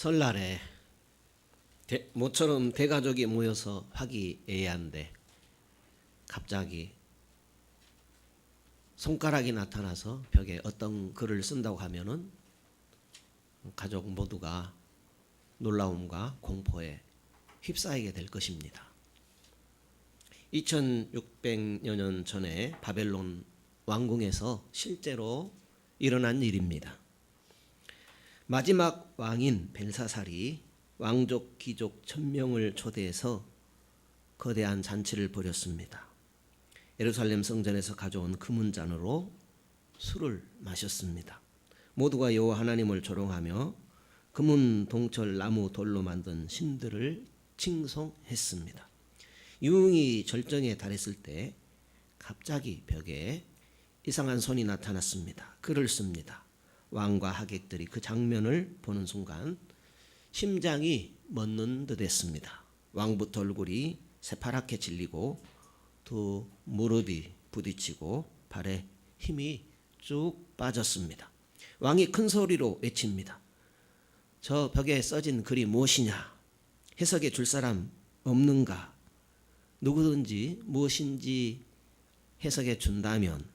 설날에 모처럼 대가족이 모여서 화기애애한데 갑자기 손가락이 나타나서 벽에 어떤 글을 쓴다고 하면은 가족 모두가 놀라움과 공포에 휩싸이게 될 것입니다. 2600여 년 전에 바벨론 왕궁에서 실제로 일어난 일입니다. 마지막 왕인 벨사살이 왕족 귀족 1000명을 초대해서 거대한 잔치를 벌였습니다. 예루살렘 성전에서 가져온 금은잔으로 술을 마셨습니다. 모두가 여호와 하나님을 조롱하며 금은 동철 나무 돌로 만든 신들을 칭송했습니다. 유흥이 절정에 달했을 때 갑자기 벽에 이상한 손이 나타났습니다. 글을 씁니다. 왕과 하객들이 그 장면을 보는 순간 심장이 멎는 듯 했습니다. 왕부터 얼굴이 새파랗게 질리고 두 무릎이 부딪히고 발에 힘이 쭉 빠졌습니다. 왕이 큰 소리로 외칩니다. 저 벽에 써진 글이 무엇이냐? 해석해 줄 사람 없는가? 누구든지 무엇인지 해석해 준다면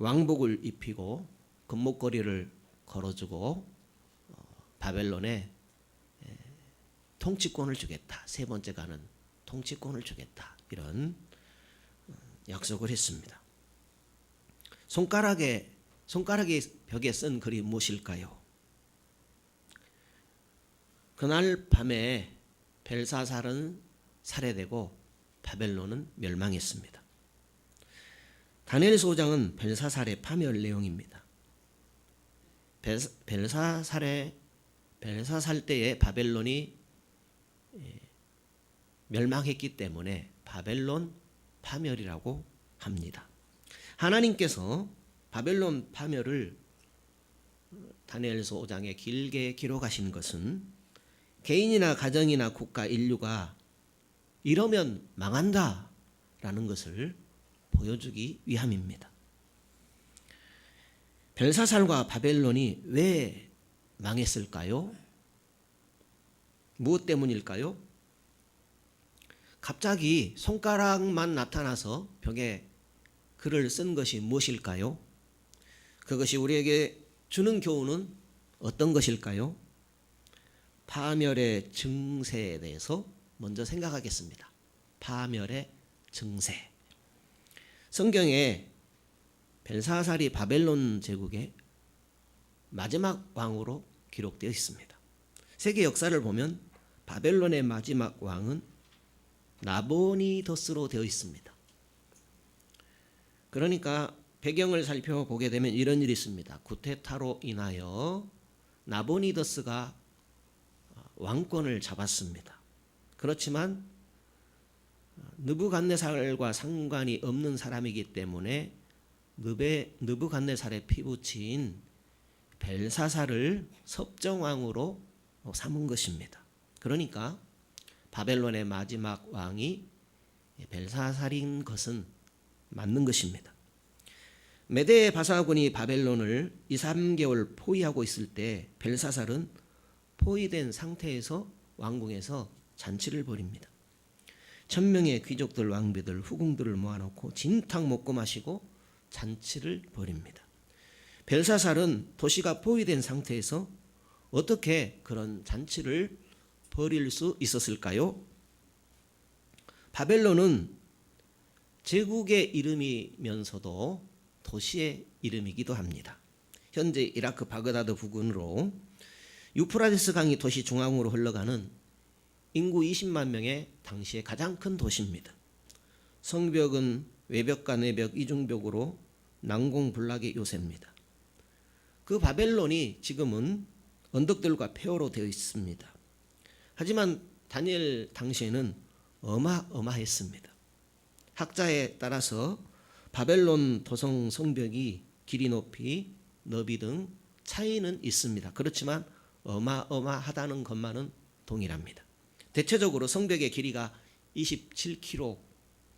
왕복을 입히고 금목걸이를 걸어주고 바벨론에 통치권을 주겠다. 세 번째 가는 통치권을 주겠다. 이런 약속을 했습니다. 손가락이 벽에 쓴 글이 무엇일까요? 그날 밤에 벨사살은 살해되고 바벨론은 멸망했습니다. 다니엘 소장은 벨사살의 파멸 내용입니다. 벨사살 때에 바벨론이 멸망했기 때문에 바벨론 파멸이라고 합니다. 하나님께서 바벨론 파멸을 다니엘서 5장에 길게 기록하신 것은 개인이나 가정이나 국가, 인류가 이러면 망한다라는 것을 보여주기 위함입니다. 벨사살과 바벨론이 왜 망했을까요? 무엇 때문일까요? 갑자기 손가락만 나타나서 벽에 글을 쓴 것이 무엇일까요? 그것이 우리에게 주는 교훈은 어떤 것일까요? 파멸의 증세에 대해서 먼저 생각하겠습니다. 파멸의 증세. 성경에 벨사살이 바벨론 제국의 마지막 왕으로 기록되어 있습니다. 세계 역사를 보면 바벨론의 마지막 왕은 나보니더스로 되어 있습니다. 그러니까 배경을 살펴보게 되면 이런 일이 있습니다. 구테타로 인하여 나보니더스가 왕권을 잡았습니다. 그렇지만 느부갓네살과 상관이 없는 사람이기 때문에 느부갓네살의 피부치인 벨사살을 섭정왕으로 삼은 것입니다. 그러니까 바벨론의 마지막 왕이 벨사살인 것은 맞는 것입니다. 메데 바사군이 바벨론을 2~3개월 포위하고 있을 때 벨사살은 포위된 상태에서 왕궁에서 잔치를 벌입니다. 1000명의 귀족들, 왕비들, 후궁들을 모아놓고 진탕 먹고 마시고 잔치를 벌입니다. 벨사살은 도시가 포위된 상태에서 어떻게 그런 잔치를 벌일 수 있었을까요? 바벨론은 제국의 이름이면서도 도시의 이름이기도 합니다. 현재 이라크 바그다드 부근으로 유프라테스 강이 도시 중앙으로 흘러가는 인구 20만 명의 당시의 가장 큰 도시입니다. 성벽은 외벽과 내벽 이중벽으로 난공불락의 요새입니다. 그 바벨론이 지금은 언덕들과 폐허로 되어 있습니다. 하지만 다니엘 당시에는 어마어마했습니다. 학자에 따라서 바벨론 도성 성벽이 길이, 높이, 너비 등 차이는 있습니다. 그렇지만 어마어마하다는 것만은 동일합니다. 대체적으로 성벽의 길이가 27km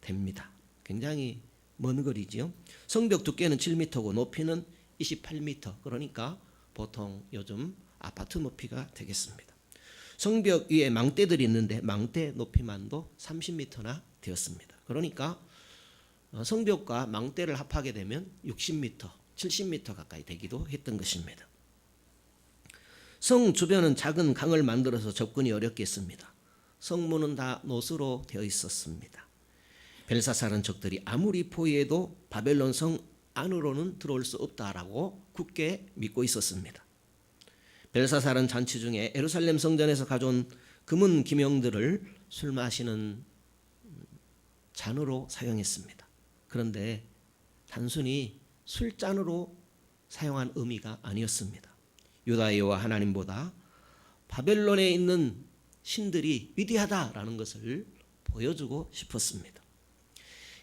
됩니다. 굉장히 먼 거리지요. 성벽 두께는 7m고 높이는 28m. 그러니까 보통 요즘 아파트 높이가 되겠습니다. 성벽 위에 망대들이 있는데 망대 높이만도 30m나 되었습니다. 그러니까 성벽과 망대를 합하게 되면 60m, 70m 가까이 되기도 했던 것입니다. 성 주변은 작은 강을 만들어서 접근이 어렵게 했습니다. 성문은 다 노수로 되어 있었습니다. 벨사살은 적들이 아무리 포위해도 바벨론 성 안으로는 들어올 수 없다라고 굳게 믿고 있었습니다. 벨사살은 잔치 중에 예루살렘 성전에서 가져온 금은 기명들을 술 마시는 잔으로 사용했습니다. 그런데 단순히 술잔으로 사용한 의미가 아니었습니다. 유다의 여호와 하나님보다 바벨론에 있는 신들이 위대하다라는 것을 보여주고 싶었습니다.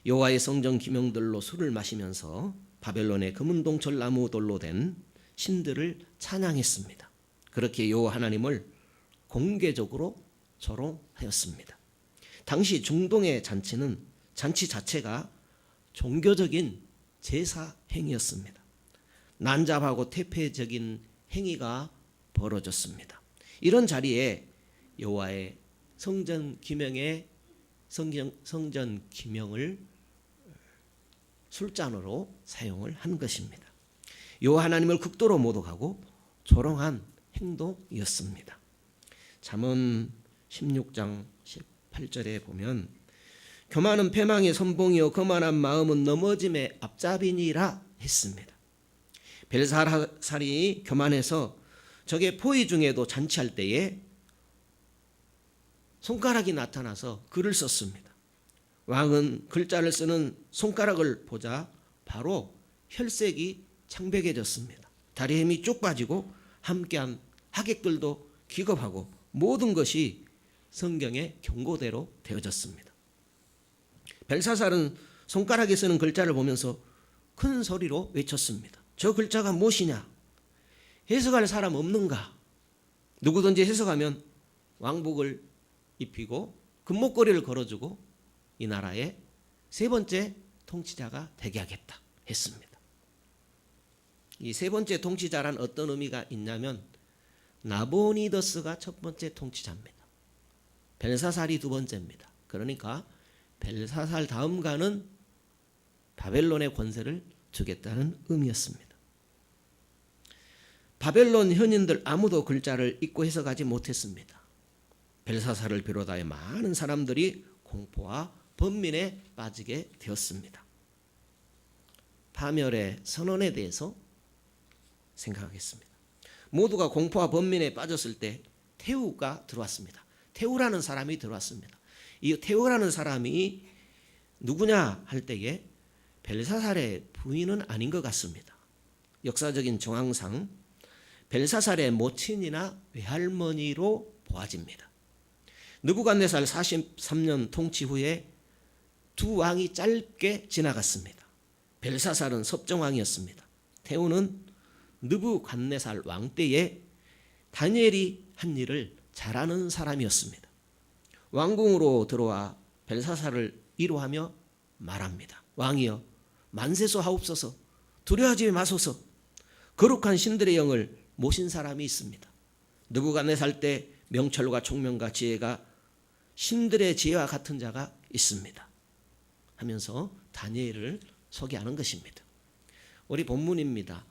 여호와의 성전 기명들로 술을 마시면서 바벨론의 금은동철 나무돌로 된 신들을 찬양했습니다. 그렇게 여호와 하나님을 공개적으로 조롱하였습니다. 당시 중동의 잔치는 잔치 자체가 종교적인 제사 행위였습니다. 난잡하고 퇴폐적인 행위가 벌어졌습니다. 이런 자리에 여호와의 성전 기명을 술잔으로 사용을 한 것입니다. 여호와 하나님을 극도로 모독하고 조롱한 행동이었습니다. 잠언 16장 18절에 보면 교만은 패망의 선봉이요 거만한 마음은 넘어짐의 앞잡이니라 했습니다. 벨사살이 교만해서 적의 포위 중에도 잔치할 때에 손가락이 나타나서 글을 썼습니다. 왕은 글자를 쓰는 손가락을 보자 바로 혈색이 창백해졌습니다. 다리에 힘이 쭉 빠지고 함께한 하객들도 기겁하고 모든 것이 성경의 경고대로 되어졌습니다. 벨사살은 손가락에 쓰는 글자를 보면서 큰 소리로 외쳤습니다. 저 글자가 무엇이냐? 해석할 사람 없는가? 누구든지 해석하면 왕복을 입히고 금목걸이를 걸어주고 이 나라의 세 번째 통치자가 되게 하겠다 했습니다. 이 세 번째 통치자란 어떤 의미가 있냐면 나보니더스가 첫 번째 통치자입니다. 벨사살이 두 번째입니다. 그러니까 벨사살 다음가는 바벨론의 권세를 주겠다는 의미였습니다. 바벨론 현인들 아무도 글자를 읽고 해석하지 못했습니다. 벨사살을 비롯하여 많은 사람들이 공포와 번민에 빠지게 되었습니다. 파멸의 선언에 대해서 생각하겠습니다. 모두가 공포와 번민에 빠졌을 때 태우가 들어왔습니다. 태우라는 사람이 들어왔습니다. 이 태우라는 사람이 누구냐 할 때에 벨사살의 부인은 아닌 것 같습니다. 역사적인 정황상 벨사살의 모친이나 외할머니로 보아집니다. 느부갓네살 43년 통치 후에 두 왕이 짧게 지나갔습니다. 벨사살은 섭정왕이었습니다. 태우는 느부갓네살 왕 때에 다니엘이 한 일을 잘하는 사람이었습니다. 왕궁으로 들어와 벨사살을 위로하며 말합니다. 왕이여 만세소 하옵소서, 두려워하지 마소서. 거룩한 신들의 영을 모신 사람이 있습니다. 느부갓네살 때 명철과 총명과 지혜가 신들의 지혜와 같은 자가 있습니다 하면서 다니엘을 소개하는 것입니다. 우리 본문입니다.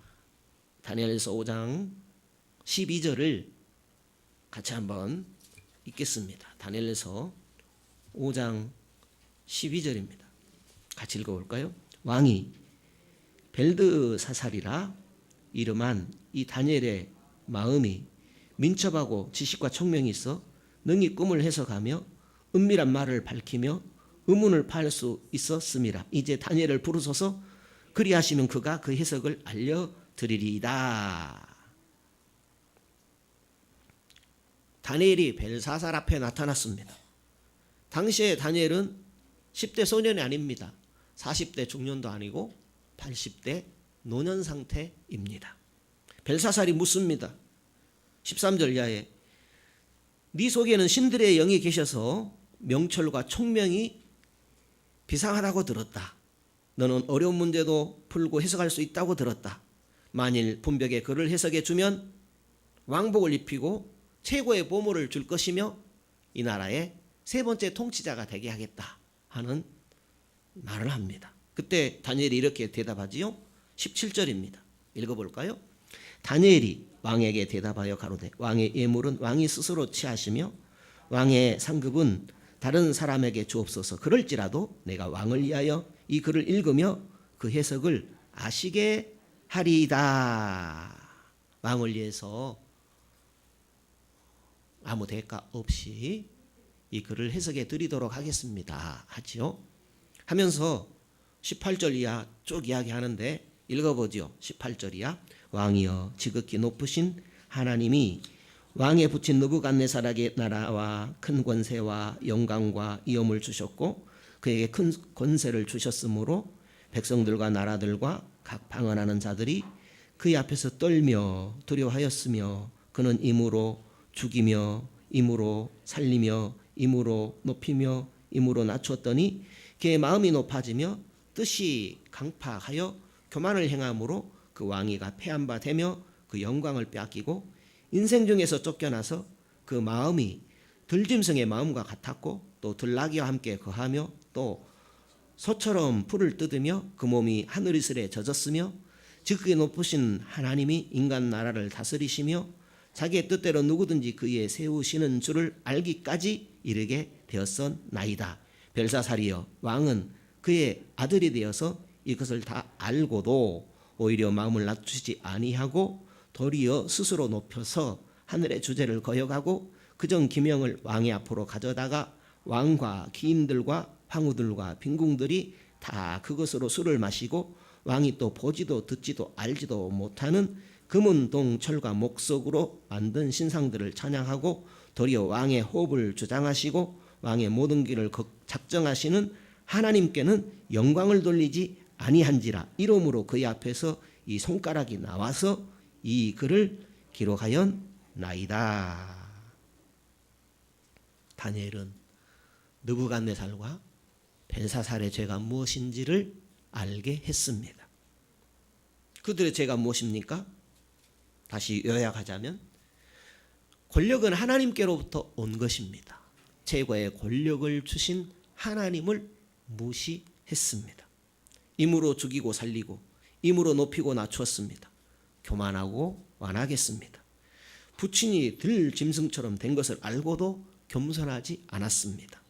다니엘서 5장 12절을 같이 한번 읽겠습니다. 다니엘서 5장 12절입니다. 같이 읽어볼까요? 왕이 벨드사살이라 이름한 이 다니엘의 마음이 민첩하고 지식과 총명이 있어 능히 꿈을 해석하며 은밀한 말을 밝히며 의문을 파할 수 있었음이라. 이제 다니엘을 부르소서. 그리하시면 그가 그 해석을 알려드리리이다. 다니엘이 벨사살 앞에 나타났습니다. 당시에 다니엘은 10대 소년이 아닙니다. 40대 중년도 아니고 80대 노년 상태입니다. 벨사살이 묻습니다. 13절 이하에 네 속에는 신들의 영이 계셔서 명철과 총명이 비상하다고 들었다. 너는 어려운 문제도 풀고 해석할 수 있다고 들었다. 만일 분벽에 그를 해석해 주면 왕복을 입히고 최고의 보물을 줄 것이며 이 나라의 세 번째 통치자가 되게 하겠다 하는 말을 합니다. 그때 다니엘이 이렇게 대답하지요. 17절입니다. 읽어볼까요? 다니엘이 왕에게 대답하여 가로되 왕의 예물은 왕이 스스로 취하시며 왕의 상급은 다른 사람에게 주옵소서. 그럴지라도 내가 왕을 위하여 이 글을 읽으며 그 해석을 아시게 하리이다. 왕을 위해서 아무 대가 없이 이 글을 해석해 드리도록 하겠습니다 하지요. 하면서 18절 이하 쭉 이야기하는데 읽어보죠. 18절 이하 왕이여 지극히 높으신 하나님이 왕에 붙인 느부갓네살에게 나라와 큰 권세와 영광과 위엄을 주셨고 그에게 큰 권세를 주셨으므로 백성들과 나라들과 각 방언하는 자들이 그의 앞에서 떨며 두려워하였으며 그는 임으로 죽이며 임으로 살리며 임으로 높이며 임으로 낮추었더니 그의 마음이 높아지며 뜻이 강팍하여 교만을 행함으로 그 왕위가 패한 바 되며 그 영광을 빼앗기고 인생 중에서 쫓겨나서 그 마음이 들짐승의 마음과 같았고 또 들나귀와 함께 거하며 또 소처럼 풀을 뜯으며 그 몸이 하늘이슬에 젖었으며 지극히 높으신 하나님이 인간 나라를 다스리시며 자기의 뜻대로 누구든지 그의 세우시는 줄을 알기까지 이르게 되었었나이다. 벨사살이여 왕은 그의 아들이 되어서 이것을 다 알고도 오히려 마음을 낮추지 아니하고 도리어 스스로 높여서 하늘의 주제를 거역하고 그전 기명을 왕의 앞으로 가져다가 왕과 기인들과 황후들과 빈궁들이 다 그것으로 술을 마시고 왕이 또 보지도 듣지도 알지도 못하는 금은 동철과 목석으로 만든 신상들을 찬양하고 도리어 왕의 호흡을 주장하시고 왕의 모든 길을 작정하시는 하나님께는 영광을 돌리지 아니한지라. 이러므로 그의 앞에서 이 손가락이 나와서 이 글을 기록하였나이다. 다니엘은 느부갓네살과 벨사살의 죄가 무엇인지를 알게 했습니다. 그들의 죄가 무엇입니까? 다시 요약하자면 권력은 하나님께로부터 온 것입니다. 최고의 권력을 주신 하나님을 무시했습니다. 임으로 죽이고 살리고 임으로 높이고 낮추었습니다. 교만하고 완악했습니다. 부친이 들 짐승처럼 된 것을 알고도 겸손하지 않았습니다.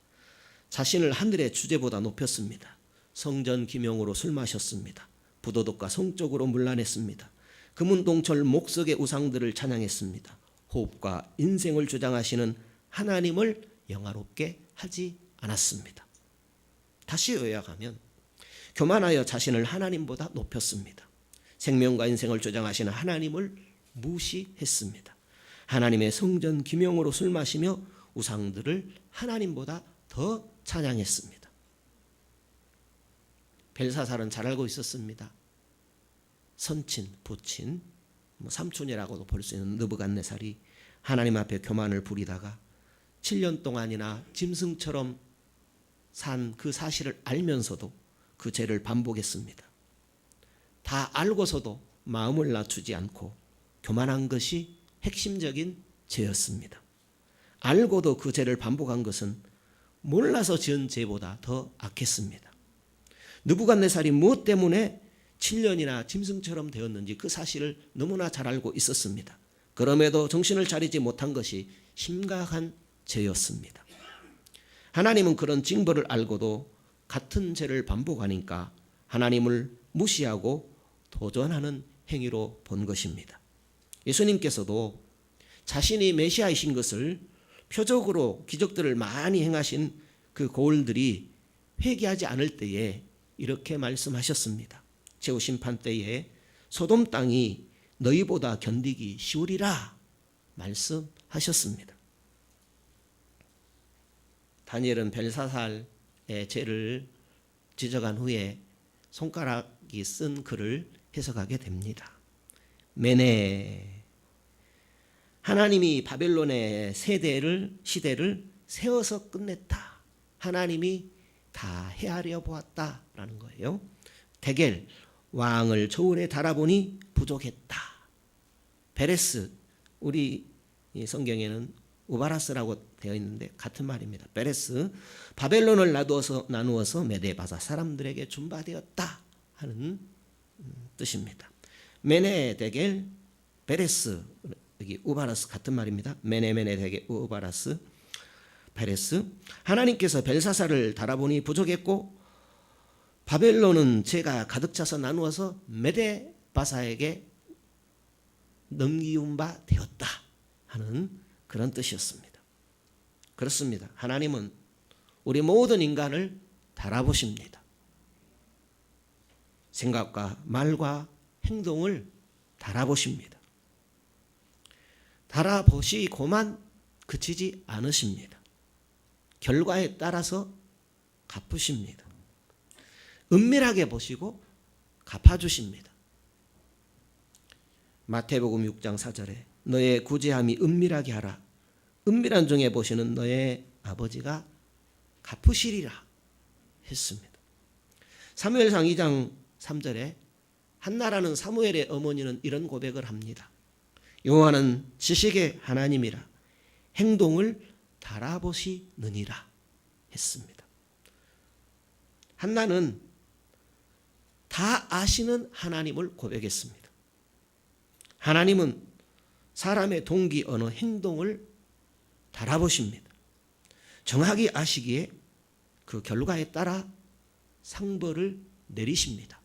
자신을 하늘의 주제보다 높였습니다. 성전 기명으로 술 마셨습니다. 부도덕과 성적으로 문란했습니다. 금은동철 목석의 우상들을 찬양했습니다. 호흡과 인생을 주장하시는 하나님을 영화롭게 하지 않았습니다. 다시 요약하면 교만하여 자신을 하나님보다 높였습니다. 생명과 인생을 주장하시는 하나님을 무시했습니다. 하나님의 성전 기명으로 술 마시며 우상들을 하나님보다 더 찬양했습니다. 벨사살은 잘 알고 있었습니다. 선친, 부친, 삼촌이라고도 볼 수 있는 느부갓네살이 하나님 앞에 교만을 부리다가 7년 동안이나 짐승처럼 산 그 사실을 알면서도 그 죄를 반복했습니다. 다 알고서도 마음을 낮추지 않고 교만한 것이 핵심적인 죄였습니다. 알고도 그 죄를 반복한 것은 몰라서 지은 죄보다 더 악했습니다. 느부갓네살이 무엇 때문에 7년이나 짐승처럼 되었는지 그 사실을 너무나 잘 알고 있었습니다. 그럼에도 정신을 차리지 못한 것이 심각한 죄였습니다. 하나님은 그런 징벌을 알고도 같은 죄를 반복하니까 하나님을 무시하고 도전하는 행위로 본 것입니다. 예수님께서도 자신이 메시아이신 것을 표적으로 기적들을 많이 행하신 그 고을들이 회개하지 않을 때에 이렇게 말씀하셨습니다. 최후 심판 때에 소돔 땅이 너희보다 견디기 쉬우리라 말씀하셨습니다. 다니엘은 벨사살의 죄를 지적한 후에 손가락이 쓴 글을 해석하게 됩니다. 메네, 하나님이 바벨론의 시대를 세워서 끝냈다. 하나님이 다 헤아려 보았다라는 거예요. 데겔, 왕을 저울에 달아보니 부족했다. 베레스, 우리 성경에는 우바라스라고 되어 있는데 같은 말입니다. 베레스, 바벨론을 나누어서 메데바사 사람들에게 준바되었다 하는 뜻입니다. 메네데겔, 베레스, 여기 우바라스 같은 말입니다. 메네데겔, 우바라스, 베레스. 하나님께서 벨사사를 달아보니 부족했고 바벨론은 죄가 가득 차서 나누어서 메데바사에게 넘기운 바 되었다 하는 그런 뜻이었습니다. 그렇습니다. 하나님은 우리 모든 인간을 달아보십니다. 생각과 말과 행동을 달아보십니다. 달아보시고만 그치지 않으십니다. 결과에 따라서 갚으십니다. 은밀하게 보시고 갚아주십니다. 마태복음 6장 4절에 너의 구제함이 은밀하게 하라. 은밀한 중에 보시는 너의 아버지가 갚으시리라 했습니다. 사무엘상 2장 3절에 한나라는 사무엘의 어머니는 이런 고백을 합니다. 여호와는 지식의 하나님이라 행동을 달아보시느니라 했습니다. 한나는 다 아시는 하나님을 고백했습니다. 하나님은 사람의 동기 언어 행동을 달아보십니다. 정확히 아시기에 그 결과에 따라 상벌을 내리십니다.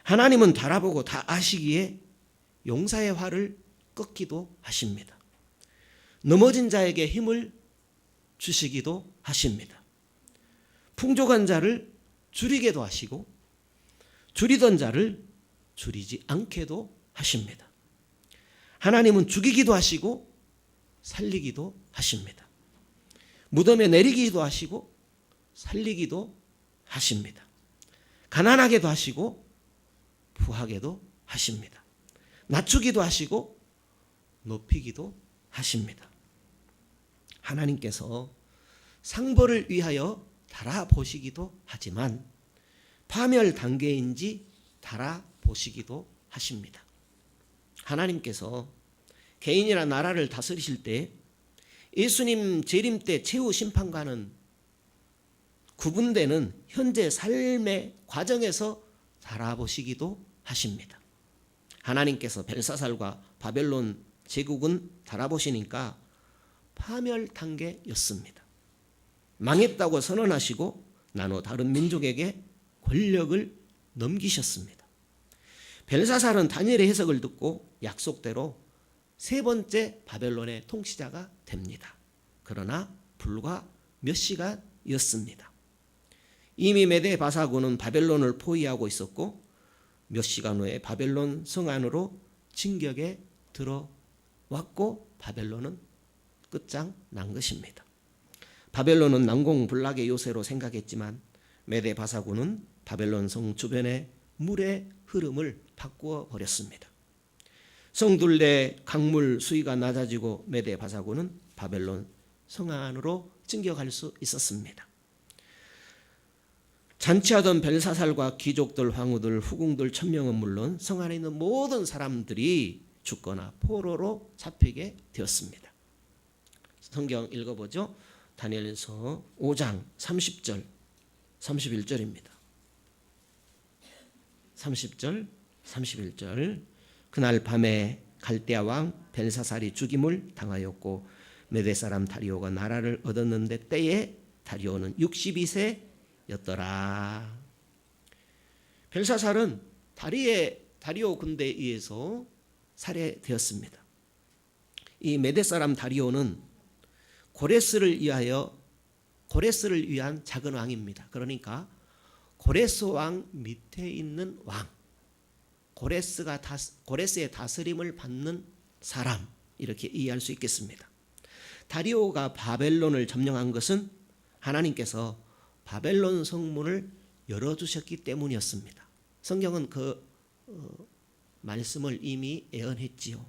하나님은 달아보고 다 아시기에 용사의 활을 꺾기도 하십니다. 넘어진 자에게 힘을 주시기도 하십니다. 풍족한 자를 줄이게도 하시고 줄이던 자를 줄이지 않게도 하십니다. 하나님은 죽이기도 하시고 살리기도 하십니다. 무덤에 내리기도 하시고 살리기도 하십니다. 가난하게도 하시고 부하게도 하십니다. 낮추기도 하시고 높이기도 하십니다. 하나님께서 상벌을 위하여 달아보시기도 하지만 파멸 단계인지 달아보시기도 하십니다. 하나님께서 개인이나 나라를 다스리실 때 예수님 재림 때 최후 심판과는 구분되는 현재 삶의 과정에서 달아보시기도 하십니다. 하나님께서 벨사살과 바벨론 제국은 달아보시니까 파멸 단계였습니다. 망했다고 선언하시고 나눠 다른 민족에게 권력을 넘기셨습니다. 벨사살은 다니엘의 해석을 듣고 약속대로 세 번째 바벨론의 통치자가 됩니다. 그러나 불과 몇 시간이었습니다. 이미 메데바사군은 바벨론을 포위하고 있었고 몇 시간 후에 바벨론 성 안으로 진격에 들어왔고 바벨론은 끝장난 것입니다. 바벨론은 난공불락의 요새로 생각했지만 메데바사군은 바벨론 성 주변의 물의 흐름을 바꾸어 버렸습니다. 성 둘레 강물 수위가 낮아지고 메데바사군은 바벨론 성 안으로 진격할 수 있었습니다. 잔치하던 벨사살과 귀족들, 황후들, 후궁들 1000명은 물론 성 안에 있는 모든 사람들이 죽거나 포로로 잡히게 되었습니다. 성경 읽어보죠. 다니엘서 5장 30절 31절입니다. 30절 31절 그날 밤에 갈대아 왕 벨사살이 죽임을 당하였고 메데 사람 다리오가 나라를 얻었는데 때에 다리오는 62세였더라. 벨사살은 다리오 군대에 의해서 살해되었습니다. 이 메데 사람 다리오는 고레스를 위한 작은 왕입니다. 그러니까 고레스 왕 밑에 있는 왕, 고레스의 다스림을 받는 사람, 이렇게 이해할 수 있겠습니다. 다리오가 바벨론을 점령한 것은 하나님께서 바벨론 성문을 열어주셨기 때문이었습니다. 성경은 그 말씀을 이미 예언했지요.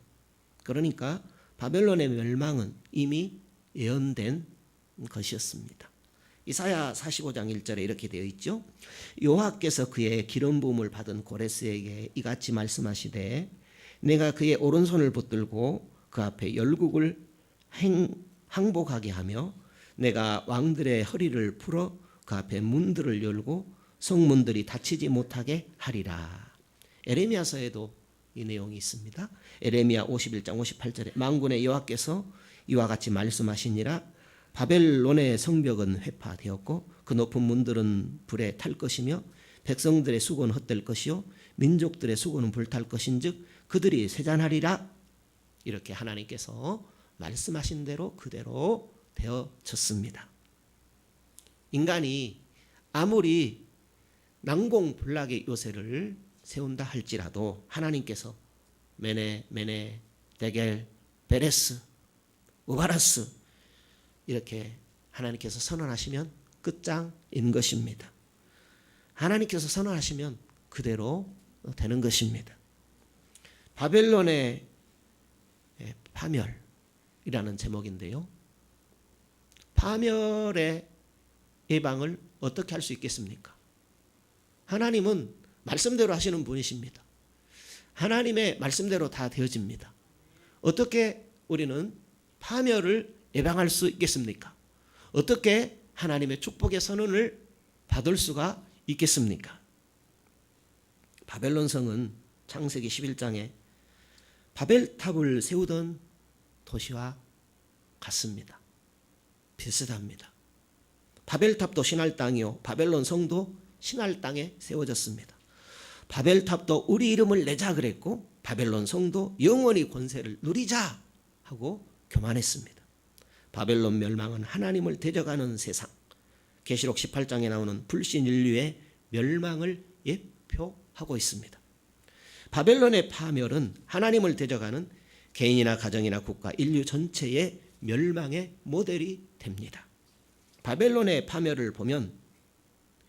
그러니까 바벨론의 멸망은 이미 예언된 것이었습니다. 이사야 45장 1절에 이렇게 되어 있죠. 여호와께서 그의 기름 부음을 받은 고레스에게 이같이 말씀하시되 내가 그의 오른손을 붙들고 그 앞에 열국을 항복하게 하며 내가 왕들의 허리를 풀어 그 앞에 문들을 열고 성문들이 닫히지 못하게 하리라. 에레미야서에도 이 내용이 있습니다. 에레미야 51장 58절에 만군의 여호와께서 이와 같이 말씀하시니라. 바벨론의 성벽은 회파되었고 그 높은 문들은 불에 탈 것이며 백성들의 수고는 헛될 것이요 민족들의 수고는 불탈 것인즉 그들이 세잔하리라. 이렇게 하나님께서 말씀하신 대로 그대로 되어졌습니다. 인간이 아무리 난공불락의 요새를 세운다 할지라도 하나님께서 메네 데겔 베레스 우바라스 이렇게 하나님께서 선언하시면 끝장인 것입니다. 하나님께서 선언하시면 그대로 되는 것입니다. 바벨론의 파멸이라는 제목인데요. 파멸의 예방을 어떻게 할 수 있겠습니까? 하나님은 말씀대로 하시는 분이십니다. 하나님의 말씀대로 다 되어집니다. 어떻게 우리는 파멸을 예방할 수 있겠습니까? 어떻게 하나님의 축복의 선언을 받을 수가 있겠습니까? 바벨론 성은 창세기 11장에 바벨탑을 세우던 도시와 같습니다. 비슷합니다. 바벨탑도 신할 땅이요 바벨론 성도 신할 땅에 세워졌습니다. 바벨탑도 우리 이름을 내자 그랬고 바벨론 성도 영원히 권세를 누리자 하고 교만했습니다. 바벨론 멸망은 하나님을 대적하는 세상, 계시록 18장에 나오는 불신 인류의 멸망을 예표하고 있습니다. 바벨론의 파멸은 하나님을 대적하는 개인이나 가정이나 국가, 인류 전체의 멸망의 모델이 됩니다. 바벨론의 파멸을 보면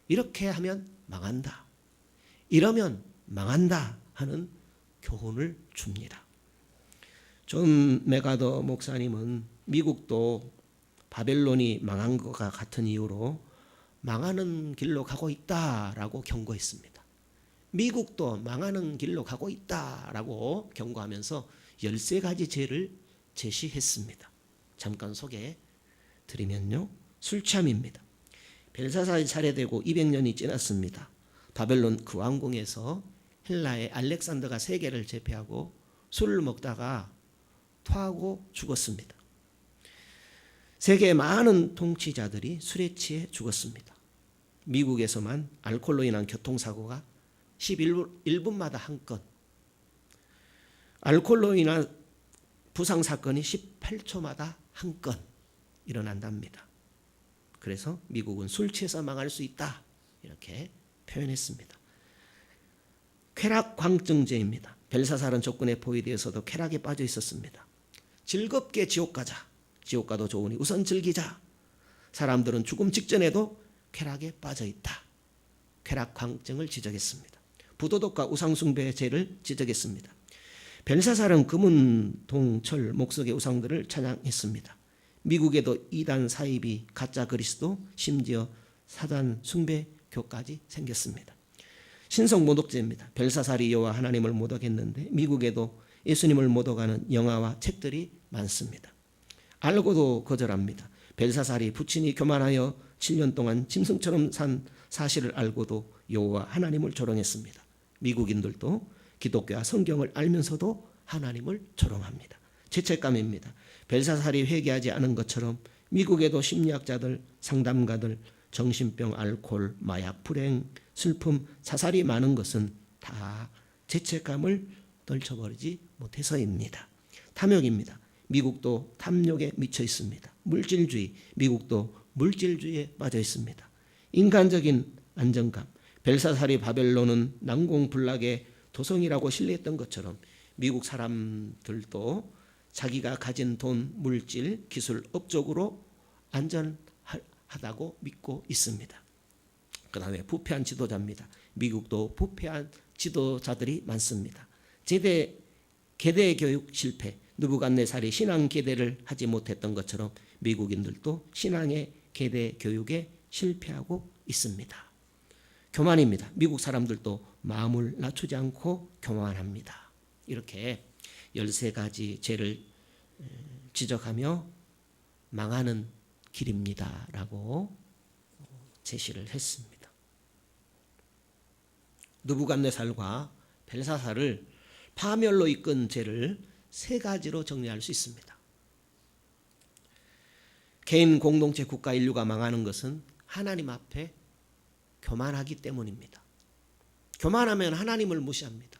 이렇게 하면 망한다, 이러면 망한다 하는 교훈을 줍니다. 존 메가더 목사님은 미국도 바벨론이 망한 것과 같은 이유로 망하는 길로 가고 있다라고 경고했습니다. 미국도 망하는 길로 가고 있다라고 경고하면서 13가지 죄를 제시했습니다. 잠깐 소개해 드리면요. 술 취함입니다. 벨사살이 살해되고 200년이 지났습니다. 바벨론 그 왕궁에서 헬라의 알렉산더가 세계를 제패하고 술을 먹다가 토하고 죽었습니다. 세계의 많은 통치자들이 술에 취해 죽었습니다. 미국에서만 알코올로 인한 교통사고가 11분마다 한 건, 알코올로 인한 부상사건이 18초마다 한 건 일어난답니다. 그래서 미국은 술 취해서 망할 수 있다 이렇게 표현했습니다. 쾌락광증제입니다. 벨사살은 적군의 포위되어서도 쾌락에 빠져 있었습니다. 즐겁게 지옥 가자, 지옥 가도 좋으니 우선 즐기자. 사람들은 죽음 직전에도 쾌락에 빠져 있다. 쾌락광증을 지적했습니다. 부도덕과 우상숭배의 죄를 지적했습니다. 벨사살은 금은, 동, 철, 목석의 우상들을 찬양했습니다. 미국에도 이단 사이비, 가짜 그리스도, 심지어 사단 숭배교까지 생겼습니다. 신성 모독죄입니다. 벨사살이 여호와 하나님을 모독했는데 미국에도 예수님을 모독하는 영화와 책들이 많습니다. 알고도 거절합니다. 벨사살이 부친이 교만하여 7년 동안 짐승처럼 산 사실을 알고도 여호와 하나님을 조롱했습니다. 미국인들도 기독교와 성경을 알면서도 하나님을 조롱합니다. 죄책감입니다. 벨사살이 회개하지 않은 것처럼 미국에도 심리학자들, 상담가들, 정신병, 알코올, 마약, 불행, 슬픔, 자살이 많은 것은 다 죄책감을 떨쳐버리지 못해서입니다. 탐욕입니다. 미국도 탐욕에 미쳐 있습니다. 물질주의, 미국도 물질주의에 빠져 있습니다. 인간적인 안정감, 벨사살이 바벨론은 난공불락의 도성이라고 신뢰했던 것처럼 미국 사람들도 자기가 가진 돈, 물질, 기술, 업적으로 안전하다고 믿고 있습니다. 그 다음에 부패한 지도자입니다. 미국도 부패한 지도자들이 많습니다. 계대 교육 실패, 느부갓네살이 신앙 계대를 하지 못했던 것처럼 미국인들도 신앙의 계대 교육에 실패하고 있습니다. 교만입니다. 미국 사람들도 마음을 낮추지 않고 교만합니다. 이렇게 13가지 죄를 지적하며 망하는 길입니다 라고 제시를 했습니다. 느부갓네살과 벨사살을 파멸로 이끈 죄를 3가지로 정리할 수 있습니다. 개인, 공동체, 국가, 인류가 망하는 것은 하나님 앞에 교만하기 때문입니다. 교만하면 하나님을 무시합니다.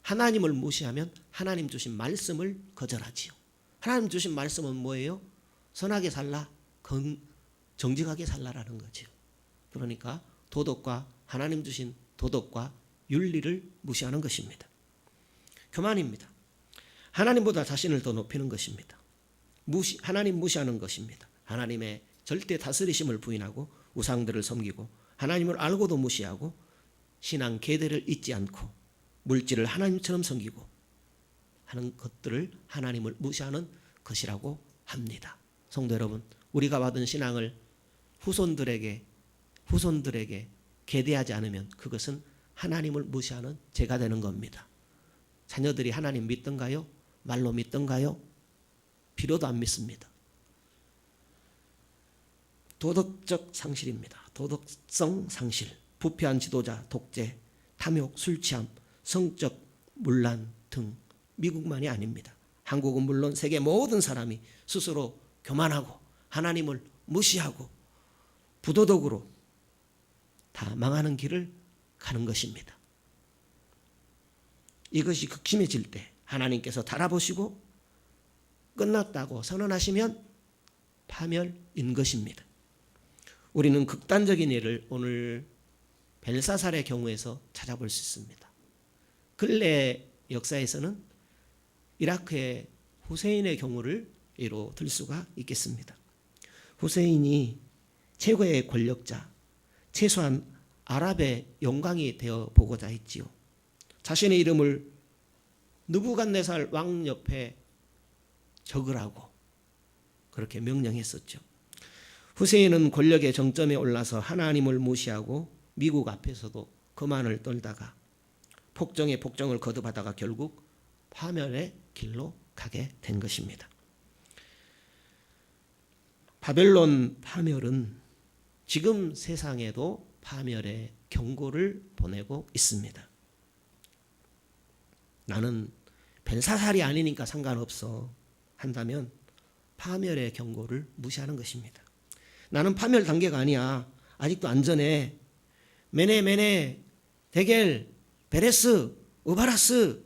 하나님을 무시하면 하나님 주신 말씀을 거절하지요. 하나님 주신 말씀은 뭐예요? 선하게 살라, 정직하게 살라라는 거죠. 그러니까 도덕과 하나님 주신 도덕과 윤리를 무시하는 것입니다. 교만입니다. 하나님보다 자신을 더 높이는 것입니다. 하나님 무시하는 것입니다. 하나님의 절대 다스리심을 부인하고 우상들을 섬기고 하나님을 알고도 무시하고 신앙 계대를 잊지 않고 물질을 하나님처럼 섬기고 하는 것들을 하나님을 무시하는 것이라고 합니다. 성도 여러분, 우리가 받은 신앙을 후손들에게 계대하지 않으면 그것은 하나님을 무시하는 죄가 되는 겁니다. 자녀들이 하나님 믿던가요? 말로 믿던가요? 비로도 안 믿습니다. 도덕적 상실입니다. 도덕성 상실, 부패한 지도자, 독재, 탐욕, 술 취함, 성적 문란 등 미국만이 아닙니다. 한국은 물론 세계 모든 사람이 스스로 교만하고 하나님을 무시하고 부도덕으로 다 망하는 길을 가는 것입니다. 이것이 극심해질 때 하나님께서 달아보시고 끝났다고 선언하시면 파멸인 것입니다. 우리는 극단적인 예를 오늘 벨사살의 경우에서 찾아볼 수 있습니다. 근래 역사에서는 이라크의 후세인의 경우를 예로 들 수가 있겠습니다. 후세인이 최고의 권력자, 최소한 아랍의 영광이 되어 보고자 했지요. 자신의 이름을 느부갓네살 왕 옆에 적으라고 그렇게 명령했었죠. 후세인은 권력의 정점에 올라서 하나님을 무시하고 미국 앞에서도 거만을 떨다가 폭정에 폭정을 거듭하다가 결국 파멸의 길로 가게 된 것입니다. 바벨론 파멸은 지금 세상에도 파멸의 경고를 보내고 있습니다. 나는 벨사살이 아니니까 상관없어 한다면 파멸의 경고를 무시하는 것입니다. 나는 파멸 단계가 아니야. 아직도 안전해. 메네, 데겔, 베레스, 우바라스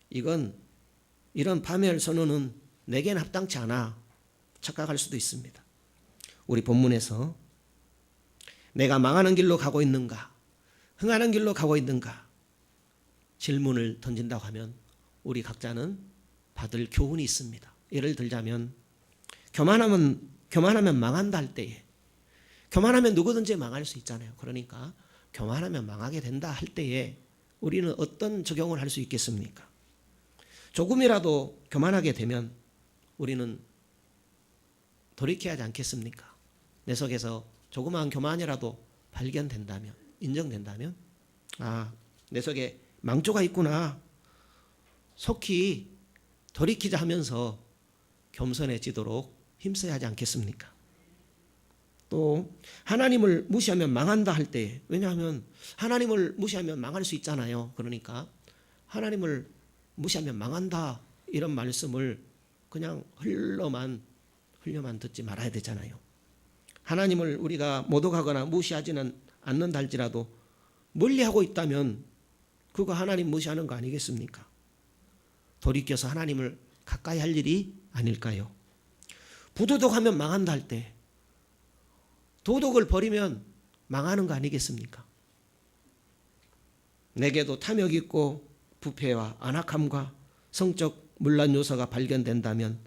이런 파멸 선언은 내게는 합당치 않아. 착각할 수도 있습니다. 우리 본문에서 내가 망하는 길로 가고 있는가? 흥하는 길로 가고 있는가? 질문을 던진다고 하면 우리 각자는 받을 교훈이 있습니다. 예를 들자면 교만하면 망한다 할 때에 교만하면 누구든지 망할 수 있잖아요. 그러니까 교만하면 망하게 된다 할 때에 우리는 어떤 적용을 할 수 있겠습니까? 조금이라도 교만하게 되면 우리는 돌이켜야 하지 않겠습니까? 내 속에서 조그마한 교만이라도 발견된다면, 인정된다면 내 속에 망조가 있구나. 속히 돌이키자 하면서 겸손해지도록 힘써야 하지 않겠습니까? 또 하나님을 무시하면 망한다 할 때, 왜냐하면 하나님을 무시하면 망할 수 있잖아요. 그러니까 하나님을 무시하면 망한다 이런 말씀을 그냥 흘려만 듣지 말아야 되잖아요. 하나님을 우리가 모독하거나 무시하지는 않는다 할지라도 멀리하고 있다면 그거 하나님 무시하는 거 아니겠습니까? 돌이켜서 하나님을 가까이 할 일이 아닐까요? 부도덕하면 망한다 할 때 도덕을 버리면 망하는 거 아니겠습니까? 내게도 탐욕이 있고 부패와 안악함과 성적 문란 요소가 발견된다면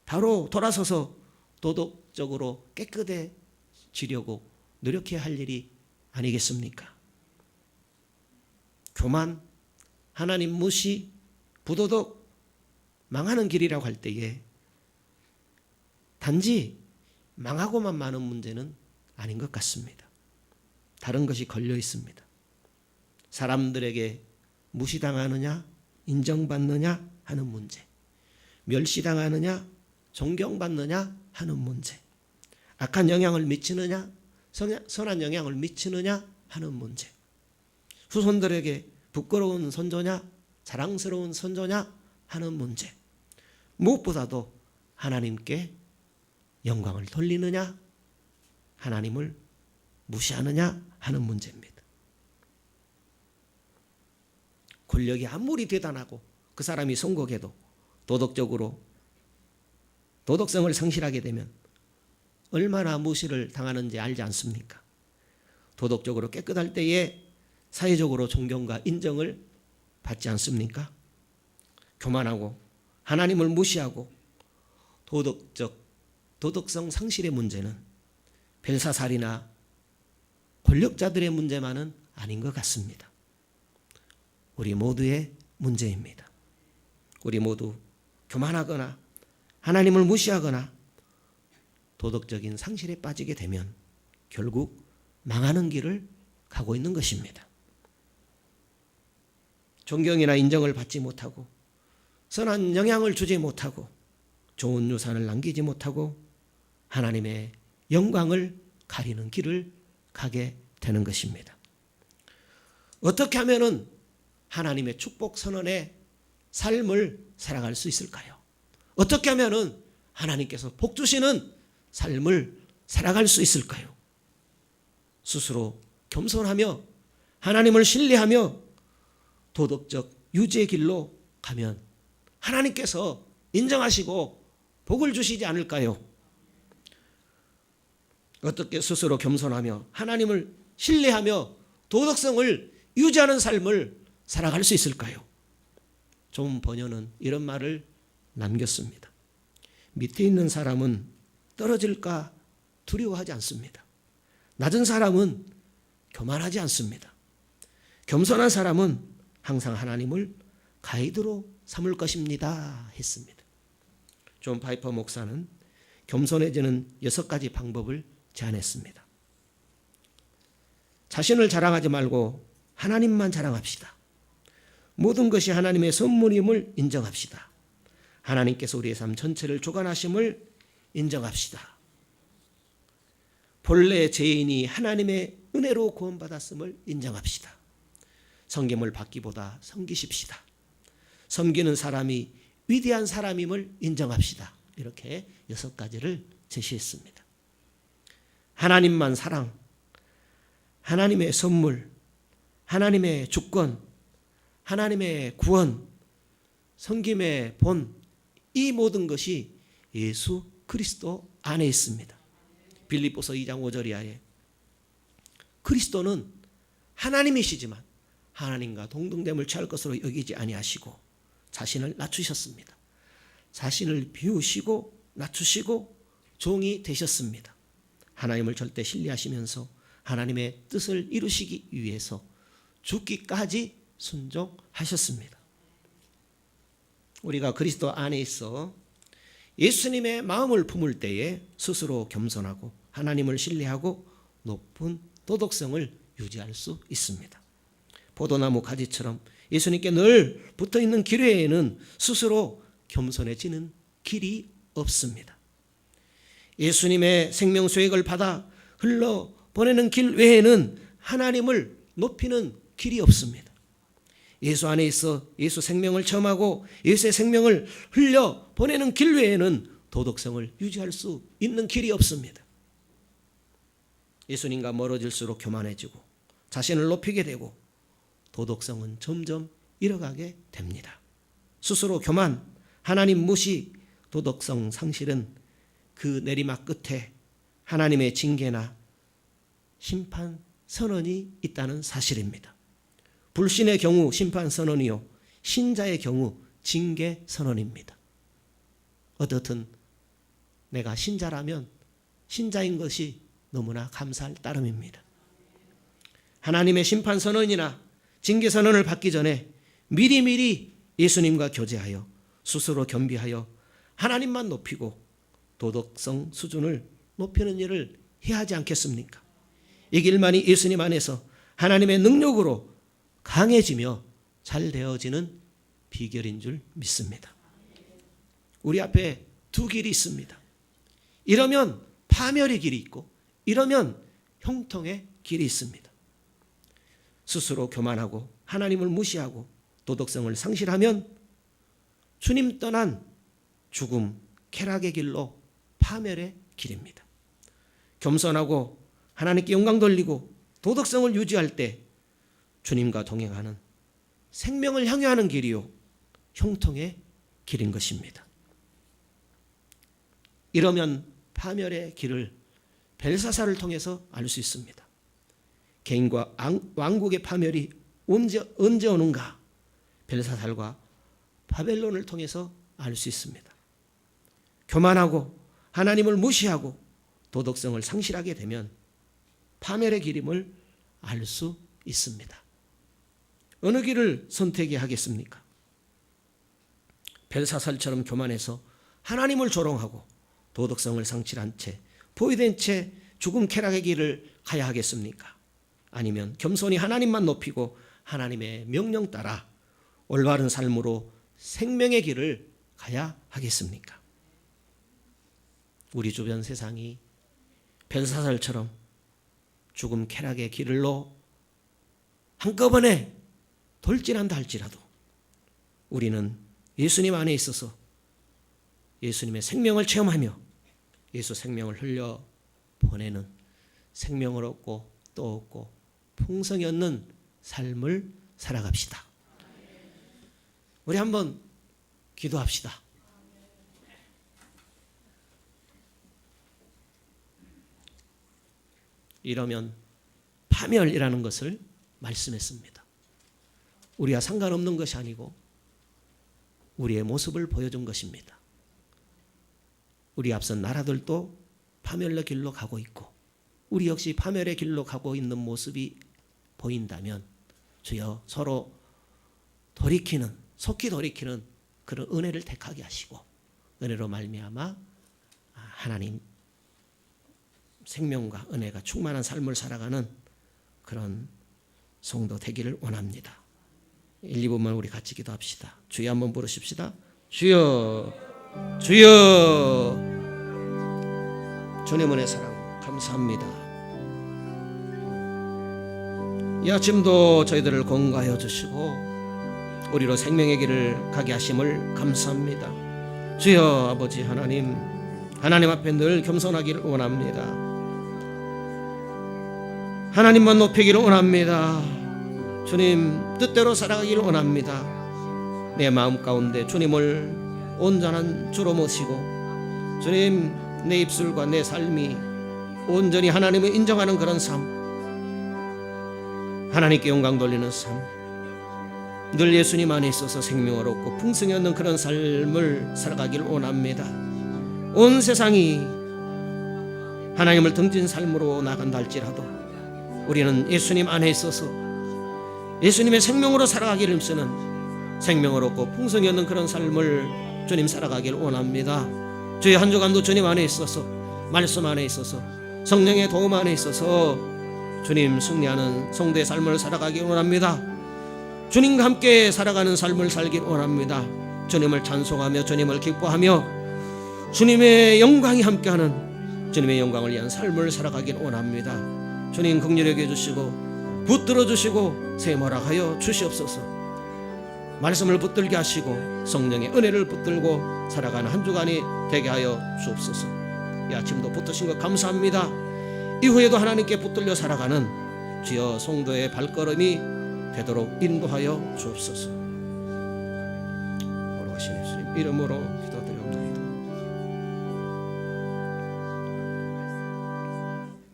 바로 돌아서서 도덕적으로 깨끗해지려고 노력해야 할 일이 아니겠습니까? 교만, 하나님 무시, 부도덕, 망하는 길이라고 할 때에 단지 망하고만 마는 문제는 아닌 것 같습니다. 다른 것이 걸려 있습니다. 사람들에게 무시당하느냐, 인정받느냐 하는 문제, 멸시당하느냐, 존경받느냐 하는 문제, 악한 영향을 미치느냐, 선한 영향을 미치느냐 하는 문제, 후손들에게 부끄러운 선조냐, 자랑스러운 선조냐 하는 문제, 무엇보다도 하나님께 영광을 돌리느냐, 하나님을 무시하느냐 하는 문제입니다. 권력이 아무리 대단하고 그 사람이 성공해도 도덕적으로 도덕성을 상실하게 되면 얼마나 무시를 당하는지 알지 않습니까? 도덕적으로 깨끗할 때에 사회적으로 존경과 인정을 받지 않습니까? 교만하고 하나님을 무시하고 도덕성 상실의 문제는 벨사살이나 권력자들의 문제만은 아닌 것 같습니다. 우리 모두의 문제입니다. 우리 모두 교만하거나 하나님을 무시하거나 도덕적인 상실에 빠지게 되면 결국 망하는 길을 가고 있는 것입니다. 존경이나 인정을 받지 못하고 선한 영향을 주지 못하고 좋은 유산을 남기지 못하고 하나님의 영광을 가리는 길을 가게 되는 것입니다. 어떻게 하면은 하나님의 축복 선언의 삶을 살아갈 수 있을까요? 어떻게 하면은 하나님께서 복 주시는 삶을 살아갈 수 있을까요? 스스로 겸손하며 하나님을 신뢰하며 도덕적 유지의 길로 가면 하나님께서 인정하시고 복을 주시지 않을까요? 어떻게 스스로 겸손하며 하나님을 신뢰하며 도덕성을 유지하는 삶을 살아갈 수 있을까요? 좀 번연은 이런 말을 남겼습니다. 밑에 있는 사람은 떨어질까 두려워하지 않습니다. 낮은 사람은 교만하지 않습니다. 겸손한 사람은 항상 하나님을 가이드로 삼을 것입니다 했습니다. 존 파이퍼 목사는 겸손해지는 6가지 방법을 제안했습니다. 자신을 자랑하지 말고 하나님만 자랑합시다. 모든 것이 하나님의 선물임을 인정합시다. 하나님께서 우리의 삶 전체를 주관하심을 인정합시다. 본래 죄인이 하나님의 은혜로 구원받았음을 인정합시다. 섬김을 받기보다 섬기십시다. 섬기는 사람이 위대한 사람임을 인정합시다. 이렇게 6가지를 제시했습니다. 하나님만 사랑, 하나님의 선물, 하나님의 주권, 하나님의 구원, 섬김의 본, 이 모든 것이 예수 그리스도 안에 있습니다. 빌립보서 2장 5절 이하에 그리스도는 하나님이시지만 하나님과 동등됨을 취할 것으로 여기지 아니하시고 자신을 낮추셨습니다. 자신을 비우시고 낮추시고 종이 되셨습니다. 하나님을 절대 신뢰하시면서 하나님의 뜻을 이루시기 위해서 죽기까지 순종하셨습니다. 우리가 그리스도 안에 있어 예수님의 마음을 품을 때에 스스로 겸손하고 하나님을 신뢰하고 높은 도덕성을 유지할 수 있습니다. 포도나무 가지처럼 예수님께 늘 붙어있는 길 외에는 스스로 겸손해지는 길이 없습니다. 예수님의 생명 수액을 받아 흘러보내는 길 외에는 하나님을 높이는 길이 없습니다. 예수 안에 있어 예수 생명을 체험하고 예수의 생명을 흘려보내는 길 외에는 도덕성을 유지할 수 있는 길이 없습니다. 예수님과 멀어질수록 교만해지고 자신을 높이게 되고 도덕성은 점점 잃어가게 됩니다. 스스로 교만, 하나님 무시, 도덕성 상실은 그 내리막 끝에 하나님의 징계나 심판 선언이 있다는 사실입니다. 불신의 경우 심판 선언이요, 신자의 경우 징계 선언입니다. 어떻든 내가 신자라면 신자인 것이 너무나 감사할 따름입니다. 하나님의 심판 선언이나 징계 선언을 받기 전에 미리미리 예수님과 교제하여 스스로 겸비하여 하나님만 높이고 도덕성 수준을 높이는 일을 해야 하지 않겠습니까? 이 길만이 예수님 안에서 하나님의 능력으로 강해지며 잘 되어지는 비결인 줄 믿습니다. 우리 앞에 두 길이 있습니다. 이러면 파멸의 길이 있고 이러면 형통의 길이 있습니다. 스스로 교만하고 하나님을 무시하고 도덕성을 상실하면 주님 떠난 죽음, 쾌락의 길로 파멸의 길입니다. 겸손하고 하나님께 영광 돌리고 도덕성을 유지할 때 주님과 동행하는 생명을 향유하는 길이요 형통의 길인 것입니다. 이러면 파멸의 길을 벨사살을 통해서 알 수 있습니다. 개인과 왕국의 파멸이 언제 오는가? 벨사살과 바벨론을 통해서 알 수 있습니다. 교만하고 하나님을 무시하고 도덕성을 상실하게 되면 파멸의 길임을 알 수 있습니다. 어느 길을 선택해야 하겠습니까? 벨사살처럼 교만해서 하나님을 조롱하고 도덕성을 상실한 채 포위된 채 죽음 쾌락의 길을 가야 하겠습니까? 아니면 겸손히 하나님만 높이고 하나님의 명령 따라 올바른 삶으로 생명의 길을 가야 하겠습니까? 우리 주변 세상이 벨사살처럼 죽음 쾌락의 길로 한꺼번에 돌진한다 할지라도 우리는 예수님 안에 있어서 예수님의 생명을 체험하며 예수 생명을 흘려 보내는 생명을 얻고 또 얻고 풍성이 얻는 삶을 살아갑시다. 우리 한번 기도합시다. 이러면 파멸이라는 것을 말씀했습니다. 우리와 상관없는 것이 아니고 우리의 모습을 보여준 것입니다. 우리 앞선 나라들도 파멸의 길로 가고 있고 우리 역시 파멸의 길로 가고 있는 모습이 보인다면 주여 서로 속히 돌이키는 그런 은혜를 택하게 하시고 은혜로 말미암아 하나님 생명과 은혜가 충만한 삶을 살아가는 그런 성도 되기를 원합니다. 1, 2분만 우리 같이 기도합시다. 주여 한번 부르십시다. 주여, 주여. 주님 은혜 사랑 감사합니다. 이 아침도 저희들을 공고하여 주시고 우리로 생명의 길을 가게 하심을 감사합니다. 주여 아버지 하나님 앞에 늘 겸손하기를 원합니다. 하나님만 높이기를 원합니다. 주님 뜻대로 살아가기를 원합니다. 내 마음 가운데 주님을 온전한 주로 모시고 주님 내 입술과 내 삶이 온전히 하나님을 인정하는 그런 삶, 하나님께 영광 돌리는 삶, 늘 예수님 안에 있어서 생명을 얻고 풍성히 얻는 그런 삶을 살아가기를 원합니다. 온 세상이 하나님을 등진 삶으로 나간다 할지라도 우리는 예수님 안에 있어서 예수님의 생명으로 살아가기를 힘쓰는 생명을 얻고 풍성히 얻는 그런 삶을 주님 살아가기를 원합니다. 저희 한 주간도 주님 안에 있어서 말씀 안에 있어서 성령의 도움 안에 있어서 주님 승리하는 성도의 삶을 살아가기를 원합니다. 주님과 함께 살아가는 삶을 살기를 원합니다. 주님을 찬송하며 주님을 기뻐하며 주님의 영광이 함께하는 주님의 영광을 위한 삶을 살아가기를 원합니다. 주님 긍휼히 여겨 주시고 붙들어 주시고 세모락하여 주시옵소서. 말씀을 붙들게 하시고 성령의 은혜를 붙들고 살아가는 한 주간이 되게 하여 주옵소서. 이 아침도 붙드신 것 감사합니다. 이후에도 하나님께 붙들려 살아가는 주여 성도의 발걸음이 되도록 인도하여 주옵소서. 걸어가신 예수님 이름으로